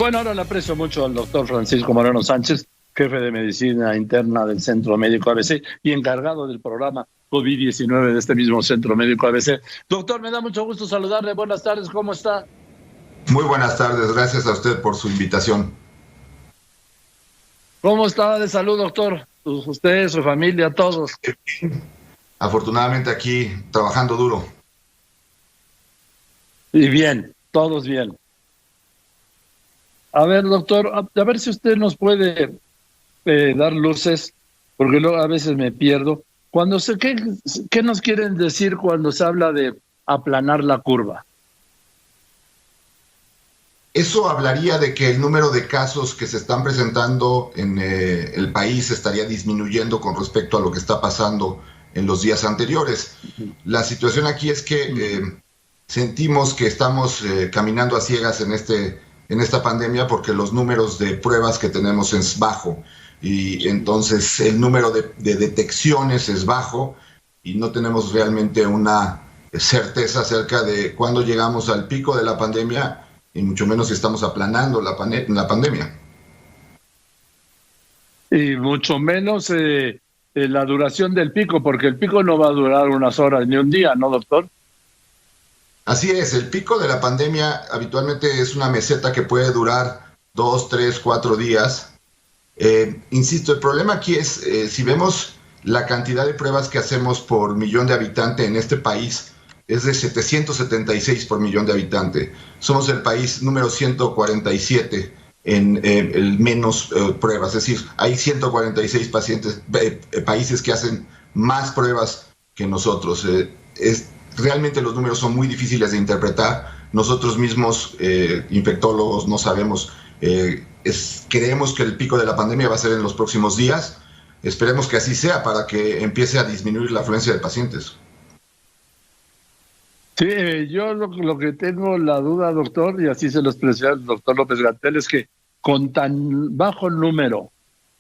Bueno, ahora le aprecio mucho al doctor Francisco Moreno Sánchez, jefe de medicina interna del Centro Médico ABC y encargado del programa COVID-19 de este mismo Centro Médico ABC. Doctor, me da mucho gusto saludarle. Buenas tardes, ¿cómo está? Muy buenas tardes, gracias a usted por su invitación. ¿Cómo está de salud, doctor? Usted, su familia, todos. Afortunadamente aquí trabajando duro. Y bien, todos bien. A ver, doctor, a ver si usted nos puede dar luces, porque luego a veces me pierdo. ¿Qué nos quieren decir cuando se habla de aplanar la curva? Eso hablaría de que el número de casos que se están presentando en el país estaría disminuyendo con respecto a lo que está pasando en los días anteriores. La situación aquí es que sentimos que estamos caminando a ciegas en esta pandemia porque los números de pruebas que tenemos es bajo y entonces el número de detecciones es bajo y no tenemos realmente una certeza acerca de cuándo llegamos al pico de la pandemia y mucho menos si estamos aplanando la pandemia. Y mucho menos la duración del pico, porque el pico no va a durar unas horas ni un día, ¿no, doctor? Así es, el pico de la pandemia habitualmente es una meseta que puede durar 2, 3, 4 días. Insisto, el problema aquí es, si vemos la cantidad de pruebas que hacemos por millón de habitantes en este país, es de 776 por millón de habitantes. Somos el país número 147 en el menos pruebas, es decir, hay 146 países que hacen más pruebas que nosotros. Realmente los números son muy difíciles de interpretar. Nosotros mismos, infectólogos, no sabemos. Creemos que el pico de la pandemia va a ser en los próximos días. Esperemos que así sea para que empiece a disminuir la afluencia de pacientes. Sí, yo lo que tengo la duda, doctor, y así se lo expresé al doctor López-Gatell, es que con tan bajo número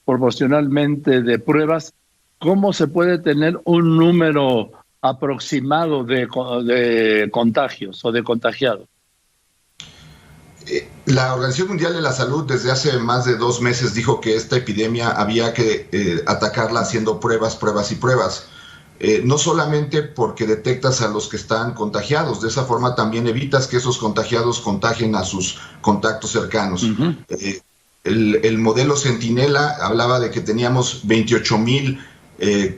proporcionalmente de pruebas, ¿cómo se puede tener un número aproximado de contagios o de contagiados? La Organización Mundial de la Salud desde hace más de 2 meses dijo que esta epidemia había que atacarla haciendo pruebas y pruebas. No solamente porque detectas a los que están contagiados, de esa forma también evitas que esos contagiados contagien a sus contactos cercanos. Uh-huh. El modelo Centinela hablaba de que teníamos 28,000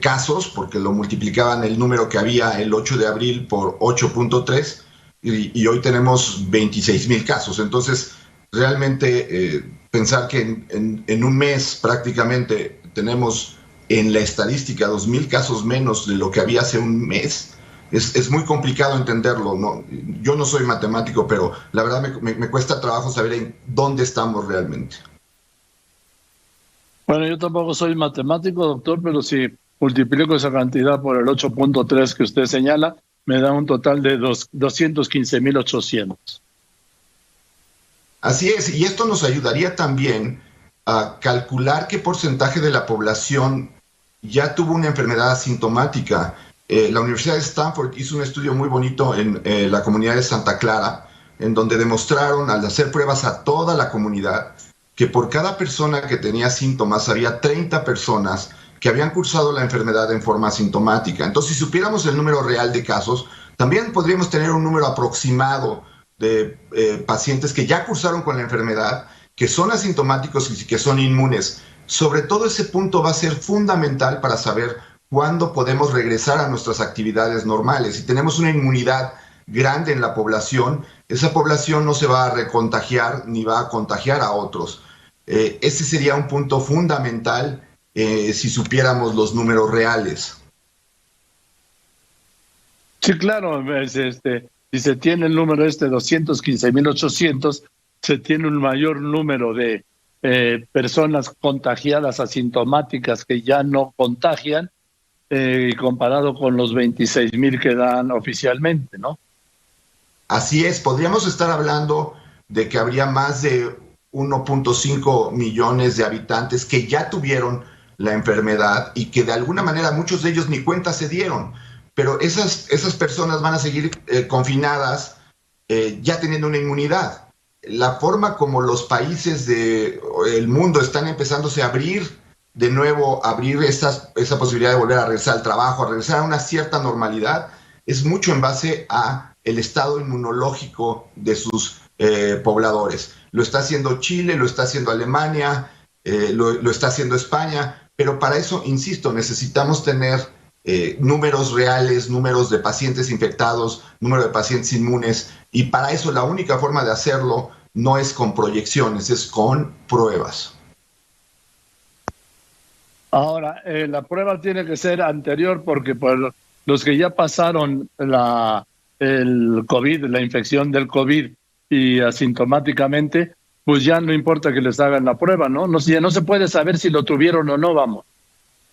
casos, porque lo multiplicaban el número que había el 8 de abril por 8.3, y hoy tenemos 26,000 casos. Entonces, realmente pensar que en un mes prácticamente tenemos en la estadística 2,000 casos menos de lo que había hace un mes, es muy complicado entenderlo, ¿no? Yo no soy matemático, pero la verdad me cuesta trabajo saber en dónde estamos realmente. Bueno, yo tampoco soy matemático, doctor, pero si multiplico esa cantidad por el 8.3 que usted señala, me da un total de 215,800. Así es, y esto nos ayudaría también a calcular qué porcentaje de la población ya tuvo una enfermedad asintomática. La Universidad de Stanford hizo un estudio muy bonito en la comunidad de Santa Clara, en donde demostraron, al hacer pruebas a toda la comunidad, que por cada persona que tenía síntomas había 30 personas que habían cursado la enfermedad en forma asintomática. Entonces, si supiéramos el número real de casos, también podríamos tener un número aproximado de pacientes que ya cursaron con la enfermedad, que son asintomáticos y que son inmunes. Sobre todo ese punto va a ser fundamental para saber cuándo podemos regresar a nuestras actividades normales. Si tenemos una inmunidad grande en la población, esa población no se va a recontagiar ni va a contagiar a otros. Ese sería un punto fundamental si supiéramos los números reales. Sí, claro, si se tiene el número 215,800, se tiene un mayor número de personas contagiadas asintomáticas que ya no contagian, comparado con los 26,000 que dan oficialmente, ¿no? Así es, podríamos estar hablando de que habría más de 1.5 millones de habitantes que ya tuvieron la enfermedad y que de alguna manera muchos de ellos ni cuenta se dieron, pero esas personas van a seguir confinadas ya teniendo una inmunidad. la forma como los países del mundo están empezándose a abrir de nuevo, abrir esa posibilidad de volver a regresar al trabajo, a regresar a una cierta normalidad, es mucho en base a el estado inmunológico de sus pobladores. Lo está haciendo Chile, lo está haciendo Alemania, lo está haciendo España, pero para eso, insisto, necesitamos tener números reales, números de pacientes infectados, número de pacientes inmunes, y para eso la única forma de hacerlo no es con proyecciones, es con pruebas. Ahora, la prueba tiene que ser anterior porque por los que ya pasaron el COVID, la infección del COVID y asintomáticamente, pues ya no importa que les hagan la prueba, ¿no? Ya no se puede saber si lo tuvieron o no, vamos.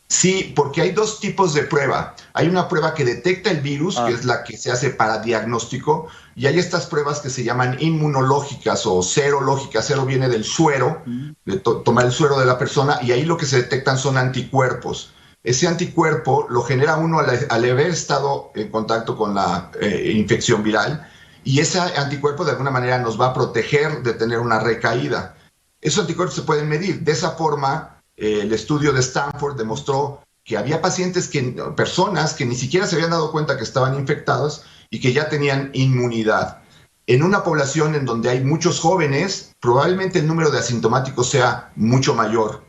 Sí, porque hay dos tipos de prueba. Hay una prueba que detecta el virus, que es la que se hace para diagnóstico, y hay estas pruebas que se llaman inmunológicas o serológicas. Cero viene del suero, de tomar el suero de la persona, y ahí lo que se detectan son anticuerpos. Ese anticuerpo lo genera uno al haber estado en contacto con la infección viral, y ese anticuerpo de alguna manera nos va a proteger de tener una recaída. Esos anticuerpos se pueden medir. De esa forma, el estudio de Stanford demostró que había personas que ni siquiera se habían dado cuenta que estaban infectadas y que ya tenían inmunidad. En una población en donde hay muchos jóvenes, probablemente el número de asintomáticos sea mucho mayor.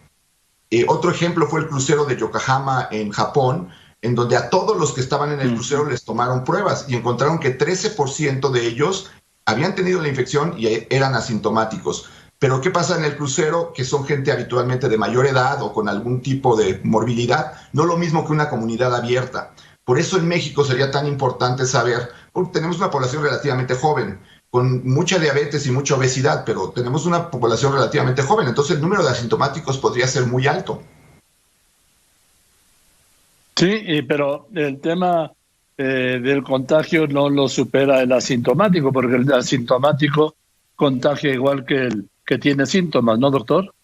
Otro ejemplo fue el crucero de Yokohama en Japón, en donde a todos los que estaban en el crucero les tomaron pruebas y encontraron que 13% de ellos habían tenido la infección y eran asintomáticos. Pero ¿qué pasa en el crucero? Que son gente habitualmente de mayor edad o con algún tipo de morbilidad, no lo mismo que una comunidad abierta. Por eso en México sería tan importante saber, porque tenemos una población relativamente joven, con mucha diabetes y mucha obesidad, pero tenemos una población relativamente joven, entonces el número de asintomáticos podría ser muy alto. Sí, pero el tema del contagio no lo supera el asintomático, porque el asintomático contagia igual que el que tiene síntomas, ¿no, doctor?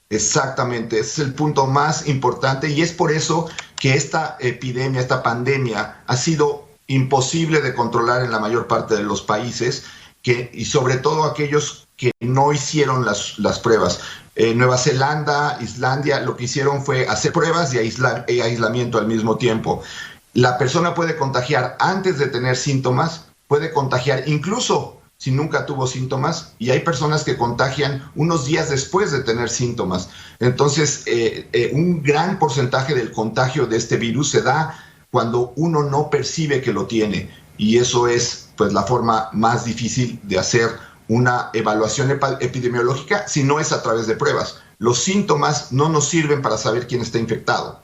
Exactamente, ese es el punto más importante y es por eso que esta epidemia, esta pandemia ha sido imposible de controlar en la mayor parte de los países y sobre todo aquellos que no hicieron las pruebas. Nueva Zelanda, Islandia, lo que hicieron fue hacer pruebas y aislamiento al mismo tiempo. La persona puede contagiar antes de tener síntomas, puede contagiar incluso si nunca tuvo síntomas, y hay personas que contagian unos días después de tener síntomas. Entonces, un gran porcentaje del contagio de este virus se da cuando uno no percibe que lo tiene, y eso es pues la forma más difícil de hacer una evaluación epidemiológica si no es a través de pruebas. Los síntomas no nos sirven para saber quién está infectado.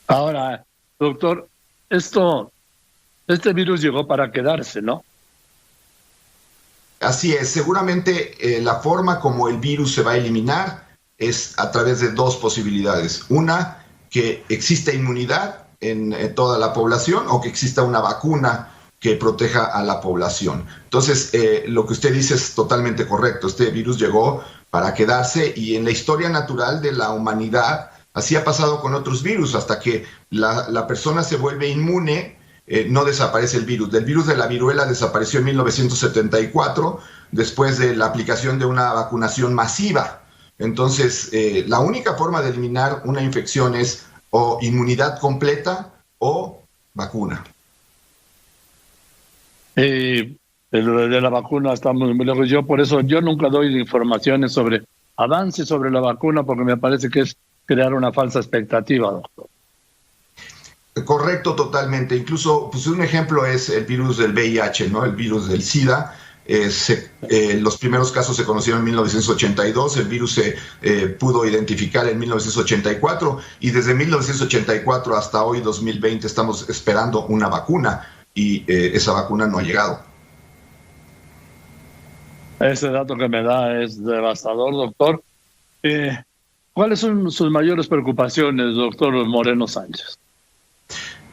Ahora, doctor, este virus llegó para quedarse, ¿no? Así es. Seguramente la forma como el virus se va a eliminar es a través de dos posibilidades. Una, que exista inmunidad en toda la población o que exista una vacuna que proteja a la población. Entonces, lo que usted dice es totalmente correcto. Este virus llegó para quedarse y en la historia natural de la humanidad así ha pasado con otros virus. Hasta que la persona se vuelve inmune, no desaparece el virus. Del virus de la viruela desapareció en 1974 después de la aplicación de una vacunación masiva. Entonces, la única forma de eliminar una infección es o inmunidad completa o vacuna. De la vacuna estamos muy lejos. Por eso yo nunca doy informaciones sobre avances sobre la vacuna porque me parece que es crear una falsa expectativa, doctor. Correcto, totalmente. Incluso, pues un ejemplo es el virus del VIH, ¿no? El virus del SIDA. Los primeros casos se conocieron en 1982, el virus se pudo identificar en 1984 y desde 1984 hasta hoy, 2020, estamos esperando una vacuna y esa vacuna no ha llegado. Ese dato que me da es devastador, doctor. ¿Cuáles son sus mayores preocupaciones, doctor Moreno Sánchez?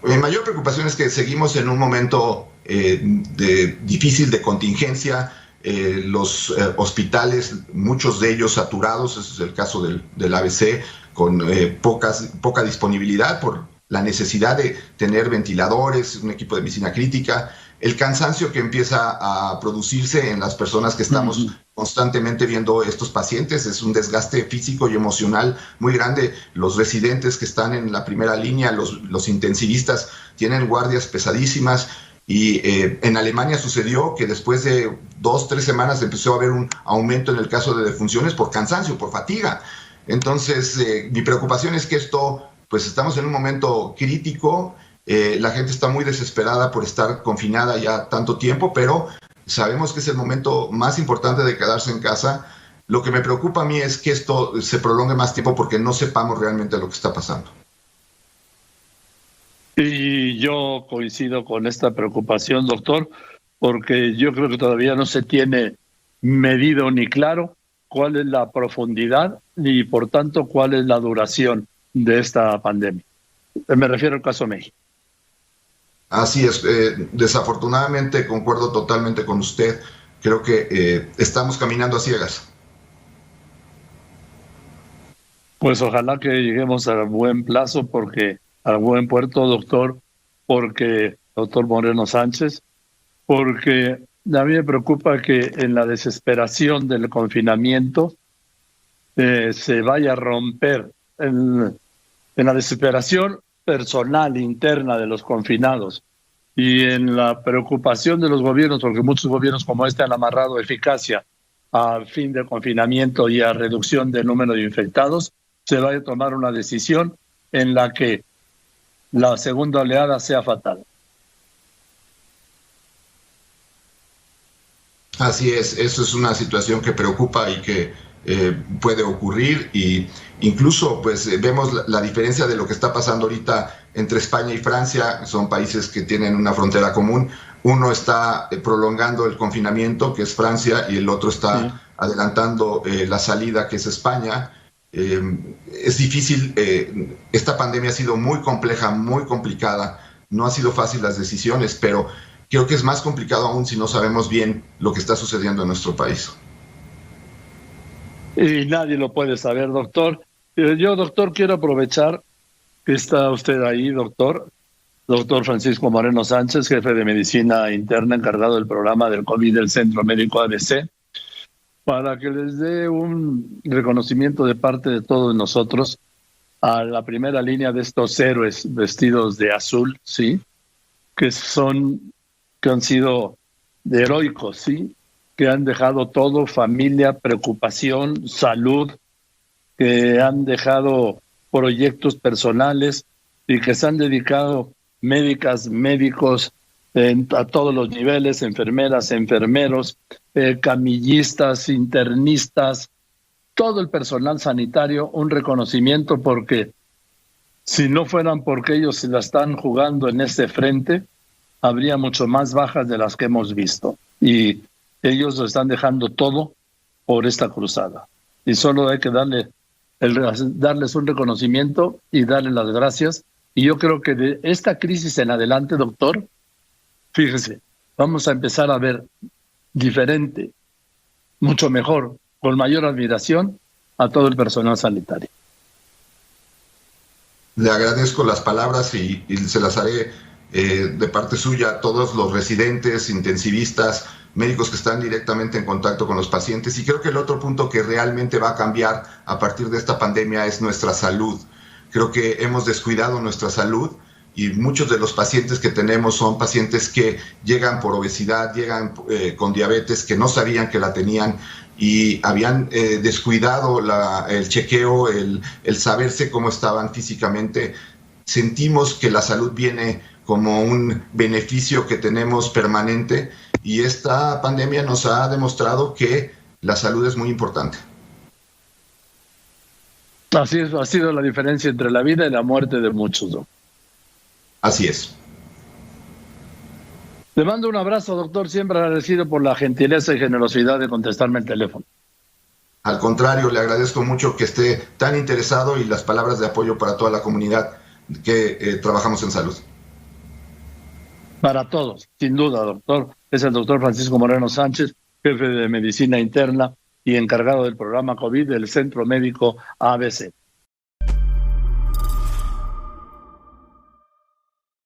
Mi mayor preocupación es que seguimos en un momento difícil de contingencia. Los hospitales, muchos de ellos saturados, ese es el caso del ABC, con poca disponibilidad por la necesidad de tener ventiladores, un equipo de medicina crítica, el cansancio que empieza a producirse en las personas que estamos constantemente viendo estos pacientes. Es un desgaste físico y emocional muy grande. Los residentes que están en la primera línea, los intensivistas, tienen guardias pesadísimas. Y en Alemania sucedió que después de 2-3 semanas empezó a haber un aumento en el caso de defunciones por cansancio, por fatiga. Entonces, mi preocupación es que esto, pues estamos en un momento crítico. La gente está muy desesperada por estar confinada ya tanto tiempo, pero sabemos que es el momento más importante de quedarse en casa. Lo que me preocupa a mí es que esto se prolongue más tiempo porque no sepamos realmente lo que está pasando. Y yo coincido con esta preocupación, doctor, porque yo creo que todavía no se tiene medido ni claro cuál es la profundidad ni, por tanto, cuál es la duración de esta pandemia. Me refiero al caso México. Así es, desafortunadamente concuerdo totalmente con usted. Creo que estamos caminando a ciegas. Pues ojalá que lleguemos a buen plazo, porque a buen puerto, doctor Moreno Sánchez, porque a mí me preocupa que en la desesperación del confinamiento se vaya a romper en la desesperación personal interna de los confinados y en la preocupación de los gobiernos, porque muchos gobiernos como este han amarrado eficacia al fin del confinamiento y a reducción del número de infectados, se vaya a tomar una decisión en la que la segunda oleada sea fatal. Así es, eso es una situación que preocupa y que puede ocurrir, y incluso pues vemos la diferencia de lo que está pasando ahorita entre España y Francia. Son países que tienen una frontera común. Uno está prolongando el confinamiento, que es Francia, y el otro está adelantando la salida, que es España. Es difícil, esta pandemia ha sido muy compleja, muy complicada, no ha sido fácil las decisiones, pero creo que es más complicado aún si no sabemos bien lo que está sucediendo en nuestro país. Y nadie lo puede saber, doctor. Yo, doctor, quiero aprovechar que está usted ahí, doctor Francisco Moreno Sánchez, jefe de medicina interna, encargado del programa del COVID del Centro Médico ABC, para que les dé un reconocimiento de parte de todos nosotros a la primera línea de estos héroes vestidos de azul, ¿sí? Que han sido heroicos, ¿sí? Que han dejado todo, familia, preocupación, salud, que han dejado proyectos personales y que se han dedicado médicos, a todos los niveles, enfermeras, enfermeros, camillistas, internistas, todo el personal sanitario, un reconocimiento, porque si no fueran porque ellos se la están jugando en este frente, habría mucho más bajas de las que hemos visto. Y ellos lo están dejando todo por esta cruzada. Y solo hay que darles un reconocimiento y darles las gracias. Y yo creo que de esta crisis en adelante, doctor, fíjese, vamos a empezar a ver diferente, mucho mejor, con mayor admiración a todo el personal sanitario. Le agradezco las palabras y se las haré de parte suya a todos los residentes, intensivistas, médicos que están directamente en contacto con los pacientes. Y creo que el otro punto que realmente va a cambiar a partir de esta pandemia es nuestra salud. Creo que hemos descuidado nuestra salud, y muchos de los pacientes que tenemos son pacientes que llegan por obesidad, llegan con diabetes, que no sabían que la tenían y habían descuidado el chequeo, el saberse cómo estaban físicamente. Sentimos que la salud viene como un beneficio que tenemos permanente, y esta pandemia nos ha demostrado que la salud es muy importante. Así es, ha sido la diferencia entre la vida y la muerte de muchos, ¿no? Así es. Le mando un abrazo, doctor, siempre agradecido por la gentileza y generosidad de contestarme el teléfono. Al contrario, le agradezco mucho que esté tan interesado y las palabras de apoyo para toda la comunidad que trabajamos en salud. Para todos, sin duda, doctor. Es el doctor Francisco Moreno Sánchez, jefe de medicina interna y encargado del programa COVID del Centro Médico ABC.